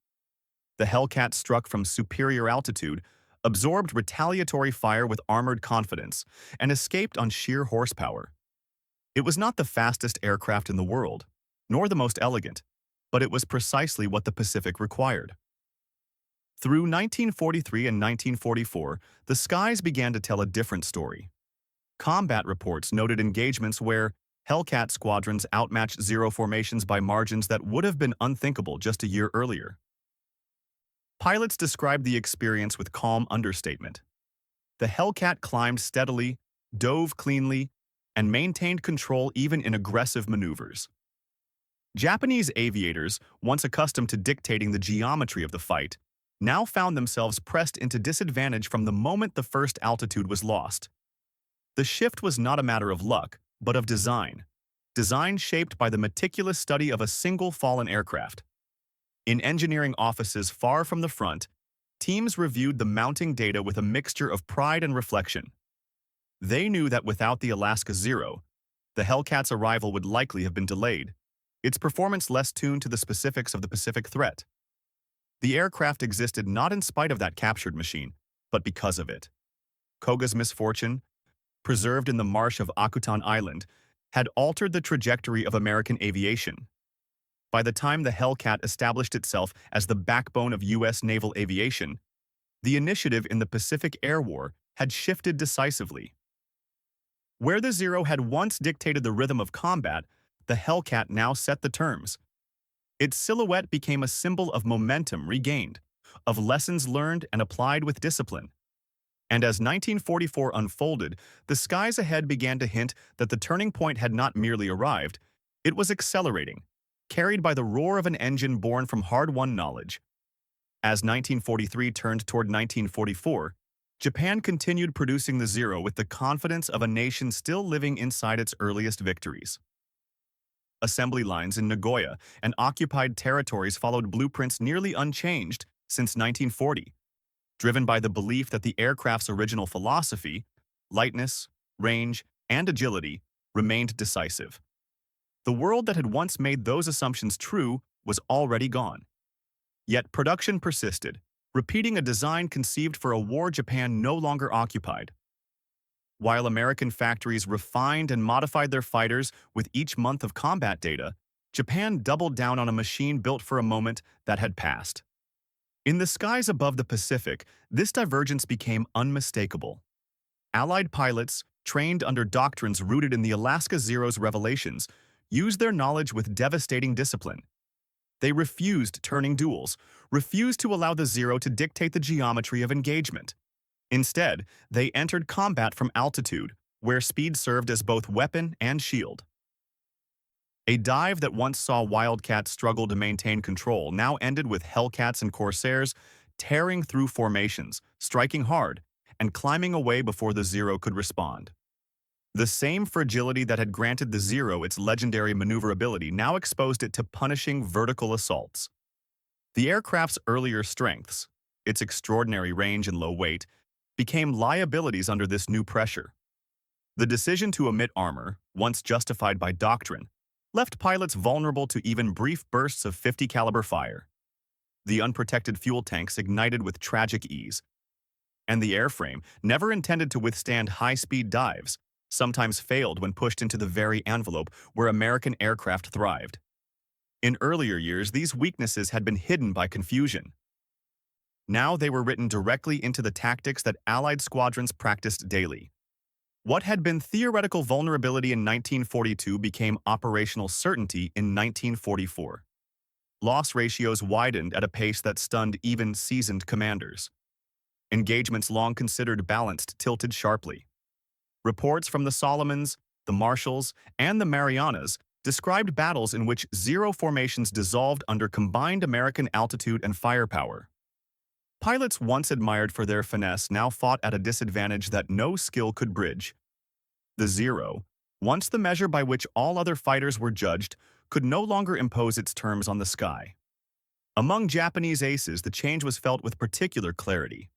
The Hellcat struck from superior altitude, absorbed retaliatory fire with armored confidence, and escaped on sheer horsepower. It was not the fastest aircraft in the world, nor the most elegant, but it was precisely what the Pacific required. Through 1943 and 1944, the skies began to tell a different story. Combat reports noted engagements where Hellcat squadrons outmatched Zero formations by margins that would have been unthinkable just a year earlier. Pilots described the experience with calm understatement. The Hellcat climbed steadily, dove cleanly, and maintained control even in aggressive maneuvers. Japanese aviators, once accustomed to dictating the geometry of the fight, now found themselves pressed into disadvantage from the moment the first altitude was lost. The shift was not a matter of luck, but of design. Design shaped by the meticulous study of a single fallen aircraft. In engineering offices far from the front, teams reviewed the mounting data with a mixture of pride and reflection. They knew that without the Alaska Zero, the Hellcat's arrival would likely have been delayed, its performance less tuned to the specifics of the Pacific threat. The aircraft existed not in spite of that captured machine, but because of it. Koga's misfortune, preserved in the marsh of Akutan Island, had altered the trajectory of American aviation. By the time the Hellcat established itself as the backbone of U.S. naval aviation, the initiative in the Pacific Air War had shifted decisively. Where the Zero had once dictated the rhythm of combat, the Hellcat now set the terms. Its silhouette became a symbol of momentum regained, of lessons learned and applied with discipline. And as 1944 unfolded, the skies ahead began to hint that the turning point had not merely arrived, it was accelerating, carried by the roar of an engine born from hard-won knowledge. As 1943 turned toward 1944, Japan continued producing the Zero with the confidence of a nation still living inside its earliest victories. Assembly lines in Nagoya and occupied territories followed blueprints nearly unchanged since 1940, driven by the belief that the aircraft's original philosophy, lightness, range, and agility, remained decisive. The world that had once made those assumptions true was already gone. Yet production persisted, repeating a design conceived for a war Japan no longer occupied. While American factories refined and modified their fighters with each month of combat data, Japan doubled down on a machine built for a moment that had passed. In the skies above the Pacific, this divergence became unmistakable. Allied pilots, trained under doctrines rooted in the Alaska Zero's revelations, used their knowledge with devastating discipline. They refused turning duels, refused to allow the Zero to dictate the geometry of engagement. Instead, they entered combat from altitude, where speed served as both weapon and shield. A dive that once saw Wildcats struggle to maintain control now ended with Hellcats and Corsairs tearing through formations, striking hard, and climbing away before the Zero could respond. The same fragility that had granted the Zero its legendary maneuverability now exposed it to punishing vertical assaults. The aircraft's earlier strengths, its extraordinary range and low weight, became liabilities under this new pressure. The decision to omit armor, once justified by doctrine, left pilots vulnerable to even brief bursts of 50 caliber fire. The unprotected fuel tanks ignited with tragic ease, and the airframe, never intended to withstand high-speed dives, sometimes failed when pushed into the very envelope where American aircraft thrived. In earlier years, these weaknesses had been hidden by confusion. Now they were written directly into the tactics that Allied squadrons practiced daily. What had been theoretical vulnerability in 1942 became operational certainty in 1944. Loss ratios widened at a pace that stunned even seasoned commanders. Engagements long considered balanced tilted sharply. Reports from the Solomons, the Marshalls, and the Marianas described battles in which zero formations dissolved under combined American altitude and firepower. Pilots once admired for their finesse now fought at a disadvantage that no skill could bridge. The zero, once the measure by which all other fighters were judged, could no longer impose its terms on the sky. Among Japanese aces, the change was felt with particular clarity.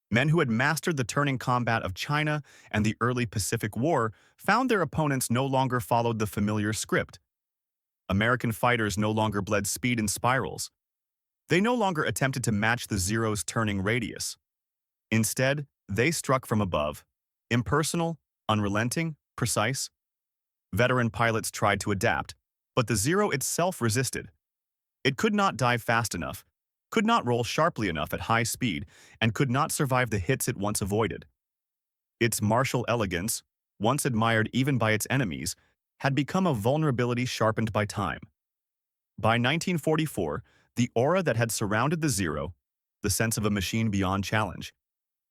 Men who had mastered the turning combat of China and the early Pacific War found their opponents no longer followed the familiar script. American fighters no longer bled speed in spirals. They no longer attempted to match the zero's turning radius. Instead, they struck from above, impersonal, unrelenting, precise. Veteran pilots tried to adapt, but the zero itself resisted. It could not dive fast enough, could not roll sharply enough at high speed, and could not survive the hits it once avoided. Its martial elegance, once admired even by its enemies, had become a vulnerability sharpened by time. By 1944, the aura that had surrounded the zero, the sense of a machine beyond challenge,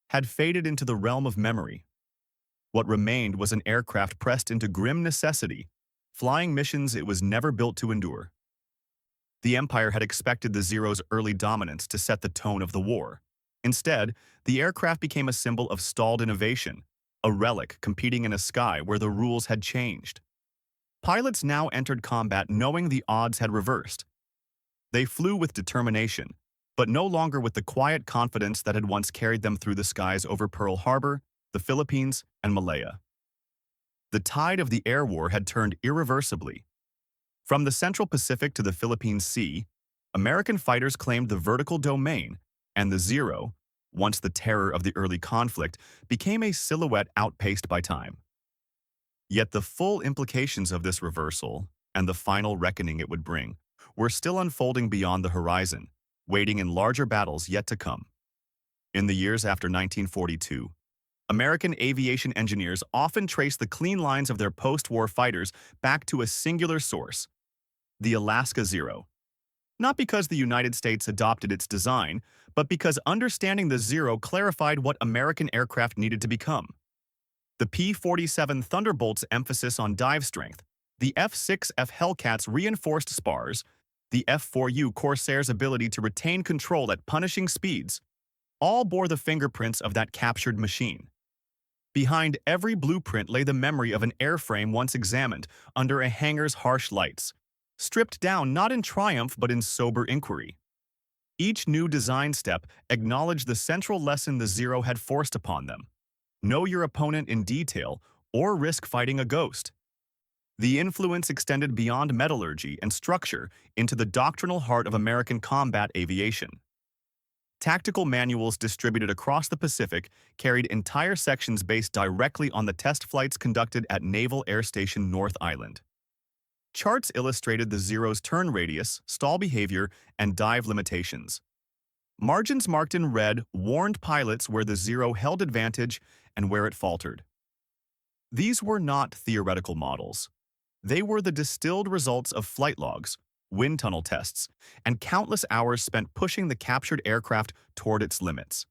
had faded into the realm of memory. What remained was an aircraft pressed into grim necessity, flying missions it was never built to endure. The Empire had expected the Zero's early dominance to set the tone of the war. Instead, the aircraft became a symbol of stalled innovation, a relic competing in a sky where the rules had changed. Pilots now entered combat knowing the odds had reversed. They flew with determination, but no longer with the quiet confidence that had once carried them through the skies over Pearl Harbor, the Philippines, and Malaya. The tide of the air war had turned irreversibly. From the Central Pacific to the Philippine Sea, American fighters claimed the vertical domain, and the Zero, once the terror of the early conflict, became a silhouette outpaced by time. Yet the full implications of this reversal, and the final reckoning it would bring, were still unfolding beyond the horizon, waiting in larger battles yet to come. In the years after 1942, American aviation engineers often traced the clean lines of their post-war fighters back to a singular source, the Alaska Zero. Not because the United States adopted its design, but because understanding the Zero clarified what American aircraft needed to become. The P-47 Thunderbolt's emphasis on dive strength, the F-6F Hellcat's reinforced spars, the F-4U Corsair's ability to retain control at punishing speeds, all bore the fingerprints of that captured machine. Behind every blueprint lay the memory of an airframe once examined under a hangar's harsh lights, stripped down not in triumph but in sober inquiry. Each new design step acknowledged the central lesson the Zero had forced upon them: know your opponent in detail or risk fighting a ghost. The influence extended beyond metallurgy and structure into the doctrinal heart of American combat aviation. Tactical manuals distributed across the Pacific carried entire sections based directly on the test flights conducted at Naval Air Station North Island. Charts illustrated the Zero's turn radius, stall behavior, and dive limitations. Margins marked in red warned pilots where the Zero held advantage and where it faltered. These were not theoretical models. They were the distilled results of flight logs, wind tunnel tests, and countless hours spent pushing the captured aircraft toward its limits.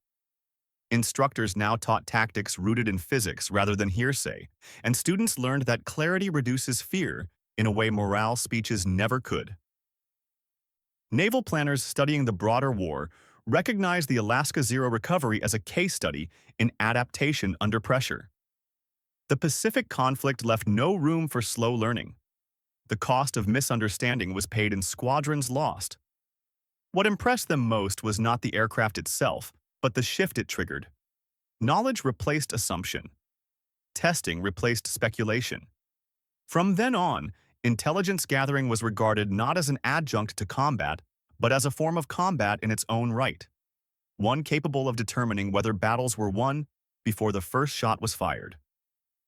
Instructors now taught tactics rooted in physics rather than hearsay, and students learned that clarity reduces fear in a way morale speeches never could. Naval planners studying the broader war recognized the Alaska Zero recovery as a case study in adaptation under pressure. The Pacific conflict left no room for slow learning. The cost of misunderstanding was paid in squadrons lost. What impressed them most was not the aircraft itself, but the shift it triggered. Knowledge replaced assumption. Testing replaced speculation. From then on, intelligence gathering was regarded not as an adjunct to combat, but as a form of combat in its own right. One capable of determining whether battles were won before the first shot was fired.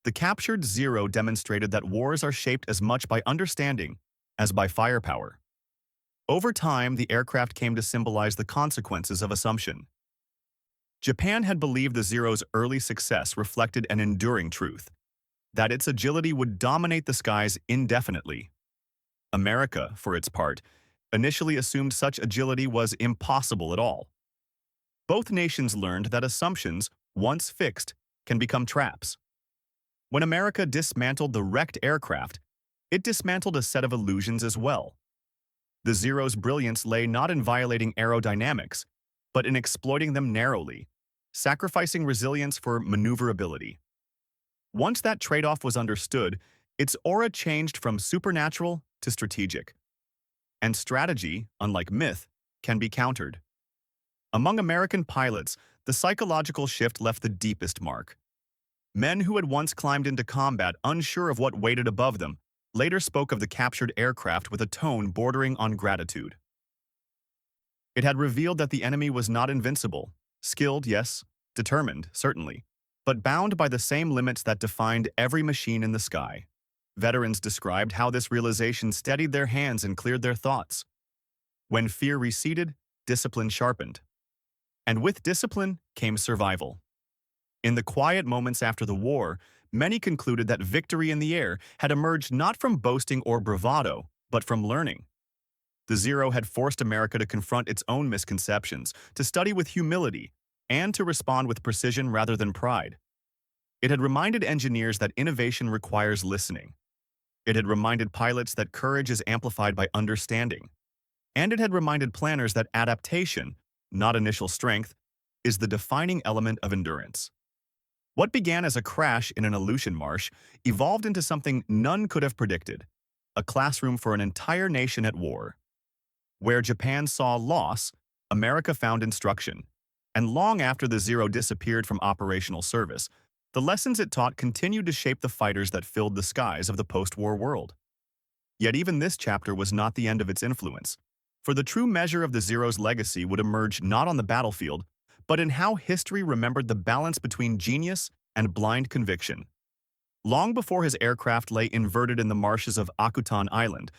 The captured Zero demonstrated that wars are shaped as much by understanding as by firepower. Over time, the aircraft came to symbolize the consequences of assumption. Japan had believed the Zero's early success reflected an enduring truth, that its agility would dominate the skies indefinitely. America, for its part, initially assumed such agility was impossible at all. Both nations learned that assumptions, once fixed, can become traps. When America dismantled the wrecked aircraft, it dismantled a set of illusions as well. The Zero's brilliance lay not in violating aerodynamics, but in exploiting them narrowly, sacrificing resilience for maneuverability. Once that trade-off was understood, its aura changed from supernatural to strategic. And strategy, unlike myth, can be countered. Among American pilots, the psychological shift left the deepest mark. Men who had once climbed into combat unsure of what waited above them later spoke of the captured aircraft with a tone bordering on gratitude. It had revealed that the enemy was not invincible, skilled, yes, determined, certainly, but bound by the same limits that defined every machine in the sky. Veterans described how this realization steadied their hands and cleared their thoughts. When fear receded, discipline sharpened. And with discipline came survival. In the quiet moments after the war, many concluded that victory in the air had emerged not from boasting or bravado, but from learning. The Zero had forced America to confront its own misconceptions, to study with humility, and to respond with precision rather than pride. It had reminded engineers that innovation requires listening. It had reminded pilots that courage is amplified by understanding. And it had reminded planners that adaptation, not initial strength, is the defining element of endurance. What began as a crash in an Aleutian marsh evolved into something none could have predicted, a classroom for an entire nation at war. Where Japan saw loss, America found instruction. And long after the Zero disappeared from operational service, the lessons it taught continued to shape the fighters that filled the skies of the post-war world. Yet even this chapter was not the end of its influence, for the true measure of the Zero's legacy would emerge not on the battlefield, but in how history remembered the balance between genius and blind conviction. Long before his aircraft lay inverted in the marshes of Akutan Island,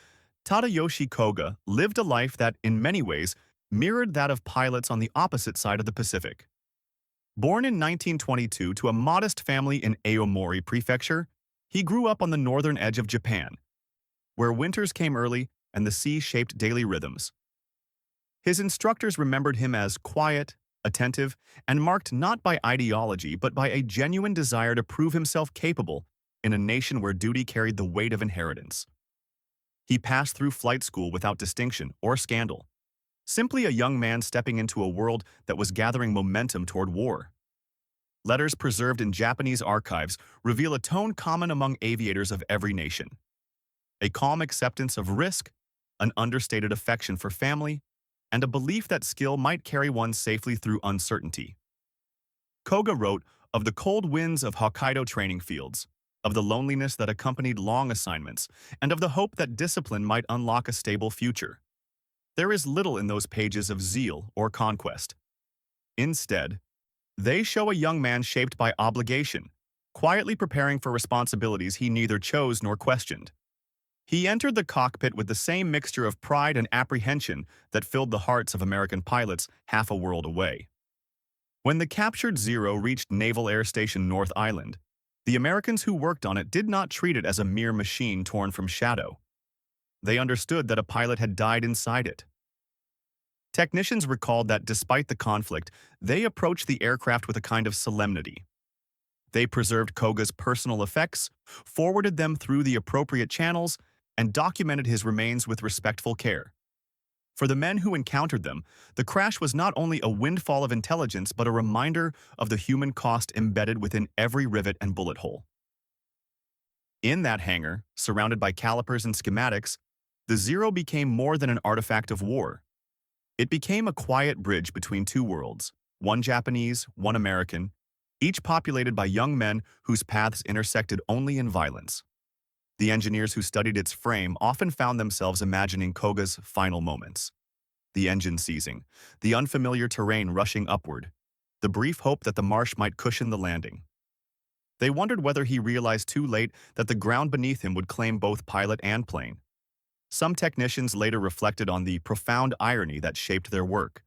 Tadayoshi Koga lived a life that, in many ways, mirrored that of pilots on the opposite side of the Pacific. Born in 1922 to a modest family in Aomori Prefecture, he grew up on the northern edge of Japan, where winters came early and the sea shaped daily rhythms. His instructors remembered him as quiet, attentive, and marked not by ideology but by a genuine desire to prove himself capable in a nation where duty carried the weight of inheritance. He passed through flight school without distinction or scandal, simply a young man stepping into a world that was gathering momentum toward war. Letters preserved in Japanese archives reveal a tone common among aviators of every nation. A calm acceptance of risk, an understated affection for family, and a belief that skill might carry one safely through uncertainty. Koga wrote of the cold winds of Hokkaido training fields, of the loneliness that accompanied long assignments, and of the hope that discipline might unlock a stable future. There is little in those pages of zeal or conquest. Instead, they show a young man shaped by obligation, quietly preparing for responsibilities he neither chose nor questioned. He entered the cockpit with the same mixture of pride and apprehension that filled the hearts of American pilots half a world away. When the captured Zero reached Naval Air Station North Island, the Americans who worked on it did not treat it as a mere machine torn from shadow. They understood that a pilot had died inside it. Technicians recalled that despite the conflict, they approached the aircraft with a kind of solemnity. They preserved Koga's personal effects, forwarded them through the appropriate channels, and documented his remains with respectful care. For the men who encountered them, the crash was not only a windfall of intelligence but a reminder of the human cost embedded within every rivet and bullet hole. In that hangar, surrounded by calipers and schematics, the Zero became more than an artifact of war. It became a quiet bridge between two worlds, one Japanese, one American, each populated by young men whose paths intersected only in violence. The engineers who studied its frame often found themselves imagining Koga's final moments. The engine seizing, the unfamiliar terrain rushing upward, the brief hope that the marsh might cushion the landing. They wondered whether he realized too late that the ground beneath him would claim both pilot and plane. Some technicians later reflected on the profound irony that shaped their work.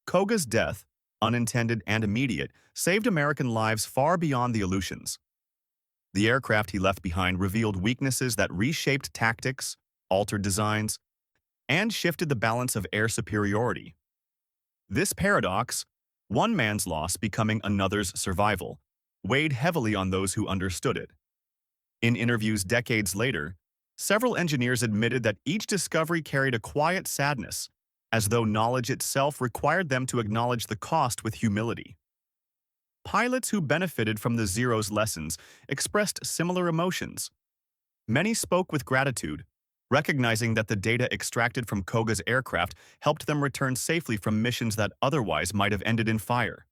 Koga's death, unintended and immediate, saved American lives far beyond the Aleutians. The aircraft he left behind revealed weaknesses that reshaped tactics, altered designs, and shifted the balance of air superiority. This paradox, one man's loss becoming another's survival, weighed heavily on those who understood it. In interviews decades later, several engineers admitted that each discovery carried a quiet sadness, as though knowledge itself required them to acknowledge the cost with humility. Pilots who benefited from the Zero's lessons expressed similar emotions. Many spoke with gratitude, recognizing that the data extracted from Koga's aircraft helped them return safely from missions that otherwise might have ended in fire.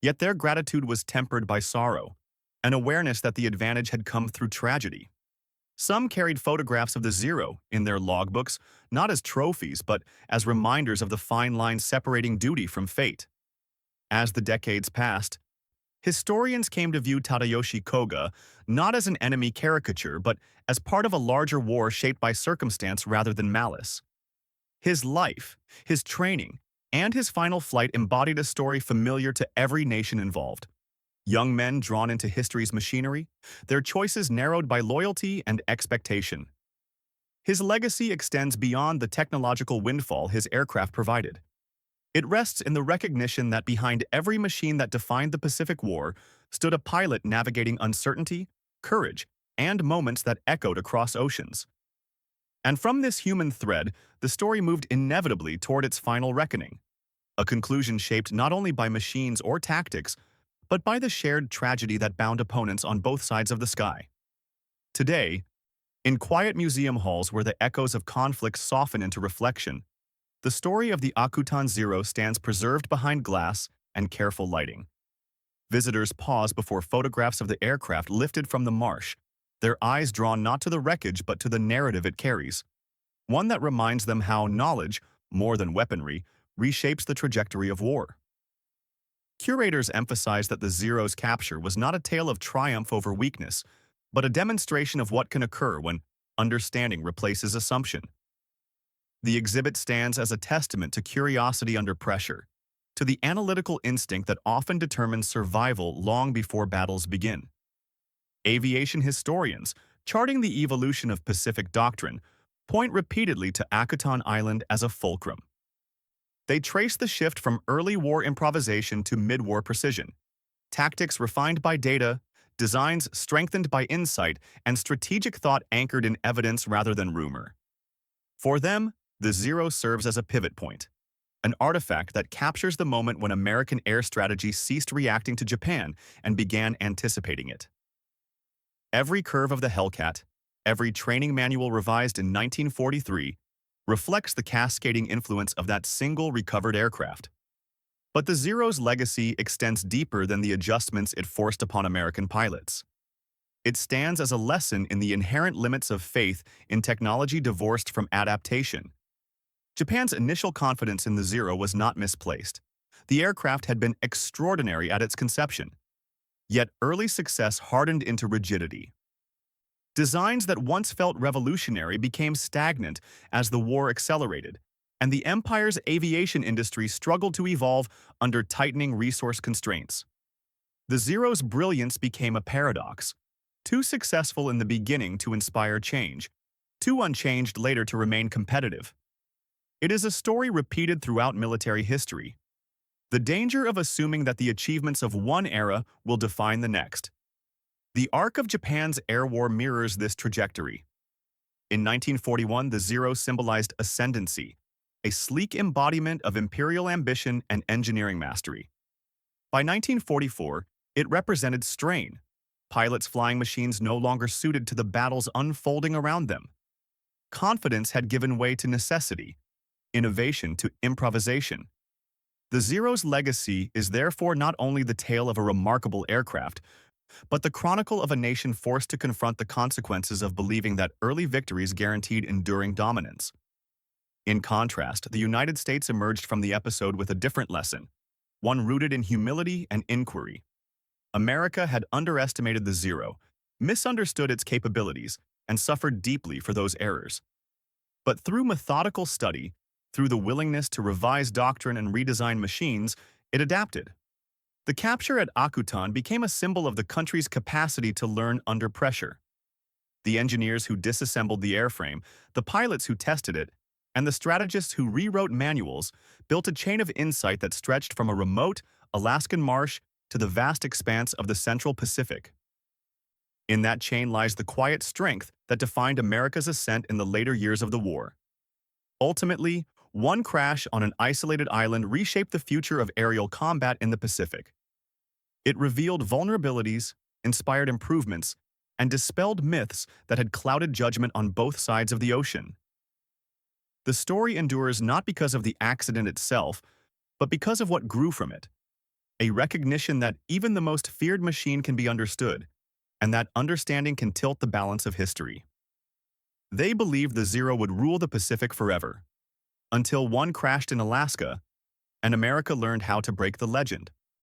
Yet their gratitude was tempered by sorrow, an awareness that the advantage had come through tragedy. Some carried photographs of the Zero in their logbooks, not as trophies but as reminders of the fine line separating duty from fate. As the decades passed, historians came to view Tadayoshi Koga not as an enemy caricature but as part of a larger war shaped by circumstance rather than malice. His life, his training, and his final flight embodied a story familiar to every nation involved. Young men drawn into history's machinery, their choices narrowed by loyalty and expectation. His legacy extends beyond the technological windfall his aircraft provided. It rests in the recognition that behind every machine that defined the Pacific War stood a pilot navigating uncertainty, courage, and moments that echoed across oceans. And from this human thread, the story moved inevitably toward its final reckoning, a conclusion shaped not only by machines or tactics, but by the shared tragedy that bound opponents on both sides of the sky. Today, in quiet museum halls where the echoes of conflict soften into reflection, the story of the Akutan Zero stands preserved behind glass and careful lighting. Visitors pause before photographs of the aircraft lifted from the marsh, their eyes drawn not to the wreckage but to the narrative it carries, one that reminds them how knowledge, more than weaponry, reshapes the trajectory of war. Curators emphasize that the Zero's capture was not a tale of triumph over weakness, but a demonstration of what can occur when understanding replaces assumption. The exhibit stands as a testament to curiosity under pressure, to the analytical instinct that often determines survival long before battles begin. Aviation historians, charting the evolution of Pacific doctrine, point repeatedly to Akutan Island as a fulcrum. They trace the shift from early war improvisation to mid-war precision, tactics refined by data, designs strengthened by insight, and strategic thought anchored in evidence rather than rumor. For them, the Zero serves as a pivot point, an artifact that captures the moment when American air strategy ceased reacting to Japan and began anticipating it. Every curve of the Hellcat, every training manual revised in 1943, reflects the cascading influence of that single recovered aircraft. But the Zero's legacy extends deeper than the adjustments it forced upon American pilots. It stands as a lesson in the inherent limits of faith in technology divorced from adaptation. Japan's initial confidence in the Zero was not misplaced. The aircraft had been extraordinary at its conception. Yet early success hardened into rigidity. Designs that once felt revolutionary became stagnant as the war accelerated, and the empire's aviation industry struggled to evolve under tightening resource constraints. The Zero's brilliance became a paradox, too successful in the beginning to inspire change, too unchanged later to remain competitive. It is a story repeated throughout military history. The danger of assuming that the achievements of one era will define the next. The arc of Japan's air war mirrors this trajectory. In 1941, the Zero symbolized ascendancy, a sleek embodiment of imperial ambition and engineering mastery. By 1944, it represented strain, pilots flying machines no longer suited to the battles unfolding around them. Confidence had given way to necessity, innovation to improvisation. The Zero's legacy is therefore not only the tale of a remarkable aircraft, but the chronicle of a nation forced to confront the consequences of believing that early victories guaranteed enduring dominance. In contrast, the United States emerged from the episode with a different lesson, one rooted in humility and inquiry. America had underestimated the Zero, misunderstood its capabilities, and suffered deeply for those errors. But through methodical study, through the willingness to revise doctrine and redesign machines, it adapted. The capture at Akutan became a symbol of the country's capacity to learn under pressure. The engineers who disassembled the airframe, the pilots who tested it, and the strategists who rewrote manuals built a chain of insight that stretched from a remote Alaskan marsh to the vast expanse of the Central Pacific. In that chain lies the quiet strength that defined America's ascent in the later years of the war. Ultimately, one crash on an isolated island reshaped the future of aerial combat in the Pacific. It revealed vulnerabilities, inspired improvements, and dispelled myths that had clouded judgment on both sides of the ocean. The story endures not because of the accident itself, but because of what grew from it. A recognition that even the most feared machine can be understood, and that understanding can tilt the balance of history. They believed the Zero would rule the Pacific forever, until one crashed in Alaska, and America learned how to break the legend.